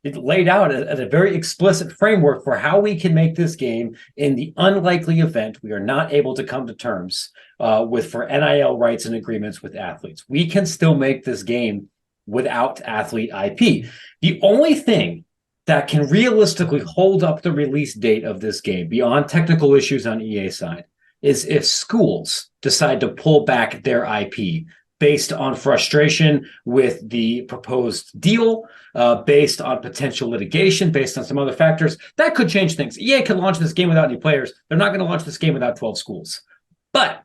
it laid out a very explicit framework for how we can make this game in the unlikely event we are not able to come to terms with for NIL rights and agreements with athletes. We can still make this game without athlete IP. The only thing that can realistically hold up the release date of this game beyond technical issues on EA side is if schools decide to pull back their IP based on frustration with the proposed deal, based on potential litigation, based on some other factors. That could change things. EA could launch this game without any players. They're not going to launch this game without 12 schools. But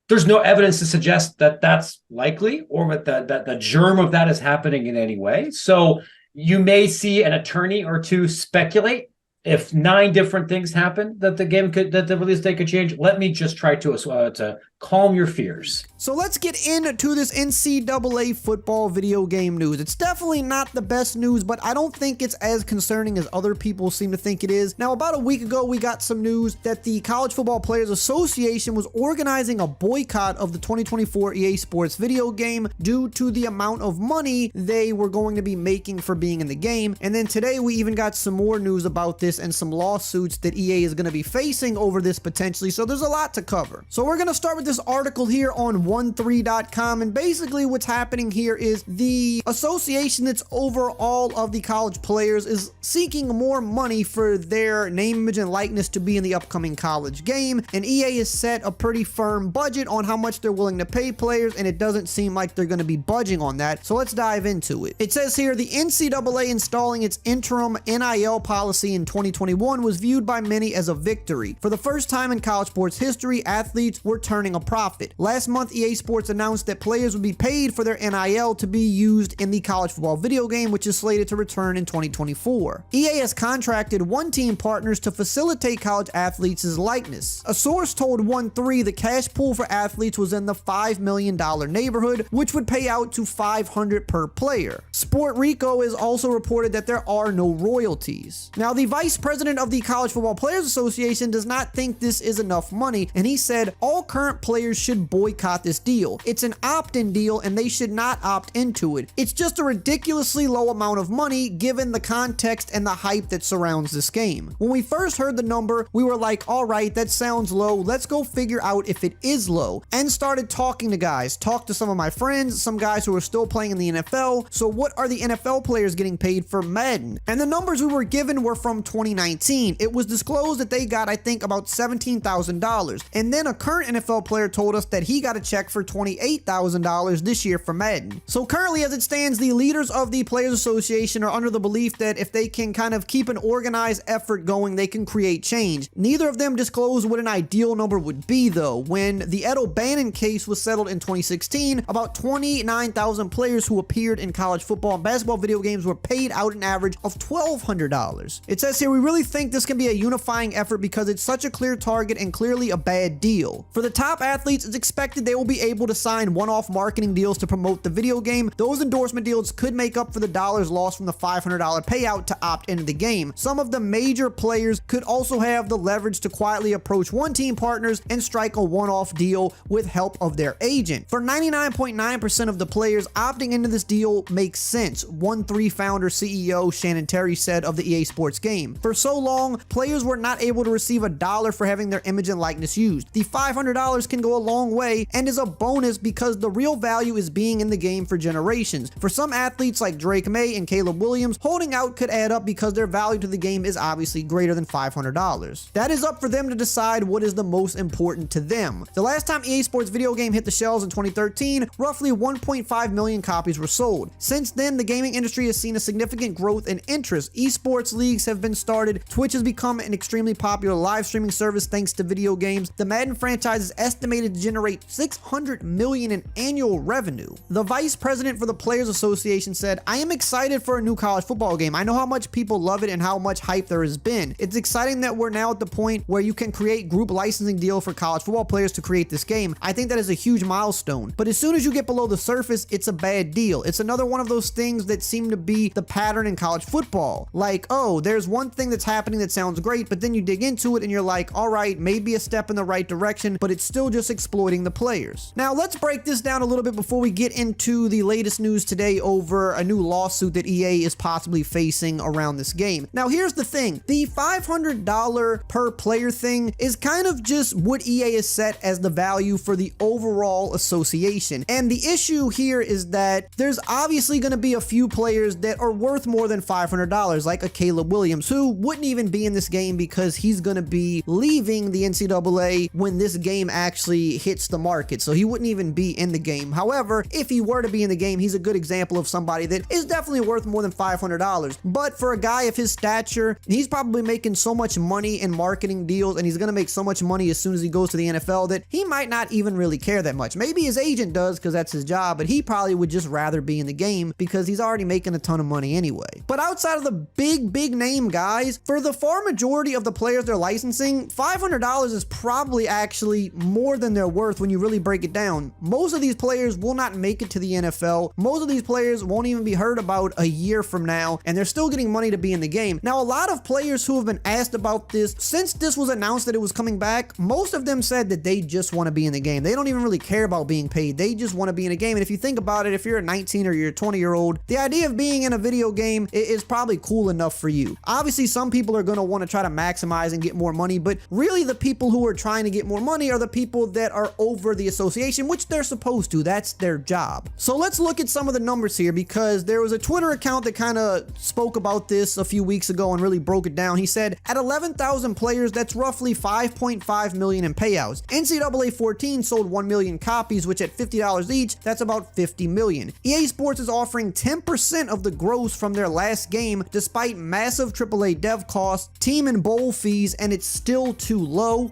there's no evidence to suggest that that's likely or that the germ of that is happening in any way. So you may see an attorney or two speculate if 9 different things happen that the release date could change. Let me just try to calm your fears. So let's get into this NCAA football video game news. It's definitely not the best news, but I don't think it's as concerning as other people seem to think it is. Now, about a week ago, we got some news that the College Football Players Association was organizing a boycott of the 2024 EA Sports video game due to the amount of money they were going to be making for being in the game. And then today, we even got some more news about this and some lawsuits that EA is going to be facing over this potentially. So there's a lot to cover. So we're going to start with this article here on Wont3.com, and basically what's happening here is the association that's over all of the college players is seeking more money for their name, image, and likeness to be in the upcoming college game, and EA has set a pretty firm budget on how much they're willing to pay players, and it doesn't seem like they're going to be budging on that. So let's dive into it. It says here, the NCAA installing its interim NIL policy in 2021 was viewed by many as a victory. For the first time in college sports history, athletes were turning a profit. Last month, EA Sports announced that players would be paid for their NIL to be used in the college football video game, which is slated to return in 2024. EA has contracted One Team partners to facilitate college athletes' likeness. A source told Wont3 the cash pool for athletes was in the $5 million neighborhood, which would pay out to $500 per player. Sport Rico has also reported that there are no royalties. Now, the vice president of the College Football Players Association does not think this is enough money, and he said all current players should boycott this deal. It's an opt-in deal and they should not opt into it. It's just a ridiculously low amount of money given the context and the hype that surrounds this game. When we first heard the number, we were like, all right, that sounds low. Let's go figure out if it is low, and started talking to guys. Talked to some of my friends, some guys who are still playing in the NFL. So what are the NFL players getting paid for Madden? And the numbers we were given were from 2019. It was disclosed that they got, I think, about $17,000. And then a current NFL player told us that he got a check for $28,000 this year for Madden. So currently, as it stands, the leaders of the Players Association are under the belief that if they can kind of keep an organized effort going, they can create change. Neither of them disclosed what an ideal number would be, though. When the Ed O'Bannon case was settled in 2016, about 29,000 players who appeared in college football and basketball video games were paid out an average of $1,200. It says here, we really think this can be a unifying effort because it's such a clear target and clearly a bad deal. For the top athletes, it's expected they will be able to sign one-off marketing deals to promote the video game. Those endorsement deals could make up for the dollars lost from the $500 payout to opt into the game. Some of the major players could also have the leverage to quietly approach One Team partners and strike a one-off deal with help of their agent. For 99.9% of the players, opting into this deal makes sense, Wont3 founder CEO Shannon Terry said of the EA Sports game. For so long, players were not able to receive a dollar for having their image and likeness used. The $500 can go a long way and is a bonus because the real value is being in the game for generations. For some athletes like Drake May and Caleb Williams, holding out could add up because their value to the game is obviously greater than $500. That is up for them to decide what is the most important to them. The last time EA Sports video game hit the shelves in 2013, roughly 1.5 million copies were sold. Since then, the gaming industry has seen a significant growth in interest. Esports leagues have been started. Twitch has become an extremely popular live streaming service thanks to video games. The Madden franchise is estimated to generate $600 million in annual revenue. The vice president for the Players Association said, I am excited for a new college football game. I know how much people love it and how much hype there has been. It's exciting that we're now at the point where you can create group licensing deal for college football players to create this game. I think that is a huge milestone. But as soon as you get below the surface, it's a bad deal. It's another one of those things that seem to be the pattern in college football. Like, oh, there's one thing that's happening that sounds great, but then you dig into it and you're like, all right, maybe a step in the right direction, but it's still just exploiting the players. players. Now, let's break this down a little bit before we get into the latest news today over a new lawsuit that EA is possibly facing around this game. Now, here's the thing. The $500 per player thing is kind of just what EA has set as the value for the overall association. And the issue here is that there's obviously going to be a few players that are worth more than $500, like a Caleb Williams, who wouldn't even be in this game because he's going to be leaving the NCAA when this game actually hits the market. So he wouldn't even be in the game. However, if he were to be in the game, he's a good example of somebody that is definitely worth more than $500. But for a guy of his stature, he's probably making so much money in marketing deals, and he's going to make so much money as soon as he goes to the NFL that he might not even really care that much. Maybe his agent does because that's his job, but he probably would just rather be in the game because he's already making a ton of money anyway. But outside of the big name guys, for the far majority of the players they're licensing, $500 is probably actually more than they're worth when you really break it down. Most of these players will not make it to the NFL. Most of these players won't even be heard about a year from now, and they're still getting money to be in the game. Now, a lot of players who have been asked about this, since this was announced that it was coming back, most of them said that they just want to be in the game. They don't even really care about being paid. They just want to be in a game. And if you think about it, if you're a 19 or you're a 20-year-old, the idea of being in a video game is probably cool enough for you. Obviously, some people are going to want to try to maximize and get more money, but really the people who are trying to get more money are the people that are over the association, which they're supposed to. That's their job. So let's look at some of the numbers here, because there was a Twitter account that kind of spoke about this a few weeks ago and really broke it down. He said, at 11,000 players, that's roughly $5.5 million in payouts. NCAA 14 sold 1 million copies, which at $50 each, that's about $50 million. EA Sports is offering 10% of the gross from their last game, despite massive AAA dev costs, team and bowl fees, and it's still too low? ?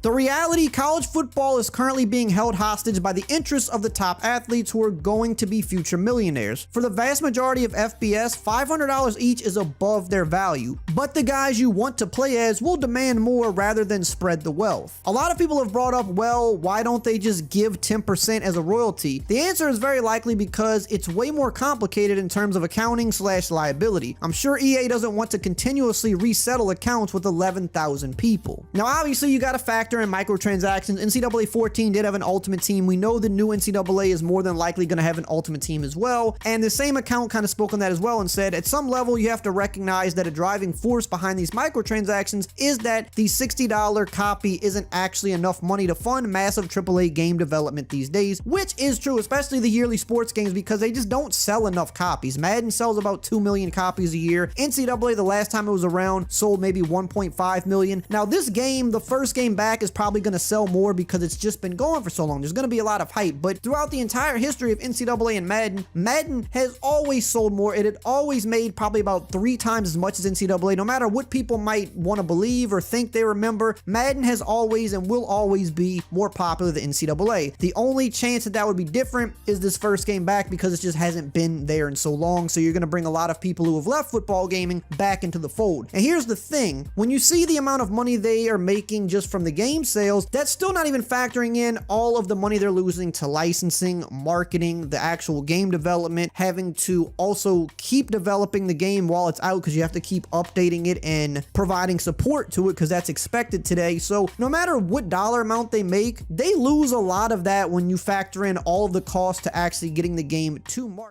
The reality, college football is currently being held hostage by the interests of the top athletes who are going to be future millionaires. For the vast majority of FBS, $500 each is above their value, but the guys you want to play as will demand more rather than spread the wealth. A lot of people have brought up, well, why don't they just give 10% as a royalty? The answer is very likely because it's way more complicated in terms of accounting/liability. I'm sure EA doesn't want to continuously resettle accounts with 11,000 people. Now, obviously, you got to factor in microtransactions. NCAA 14 did have an Ultimate Team. We know the new NCAA is more than likely going to have an Ultimate Team as well. And the same account kind of spoke on that as well and said, at some level, you have to recognize that a driving force behind these microtransactions is that the $60 copy isn't actually enough money to fund massive AAA game development these days, which is true, especially the yearly sports games, because they just don't sell enough copies. Madden sells about 2 million copies a year. NCAA, the last time it was around, sold maybe 1.5 million. Now, this game, the first game back, is probably going to sell more because it's just been going for so long. There's going to be a lot of hype, but throughout the entire history of NCAA and Madden has always sold more. It had always made probably about 3 times as much as NCAA. No matter what people might want to believe or think they remember, Madden has always and will always be more popular than NCAA. The only chance that that would be different is this first game back, because it just hasn't been there in so long. So you're going to bring a lot of people who have left football gaming back into the fold. And here's the thing, when you see the amount of money they are making just from the game sales, that's still not even factoring in all of the money they're losing to licensing, marketing, the actual game development, having to also keep developing the game while it's out because you have to keep updating it and providing support to it because that's expected today. So no matter what dollar amount they make, they lose a lot of that when you factor in all of the costs to actually getting the game to market.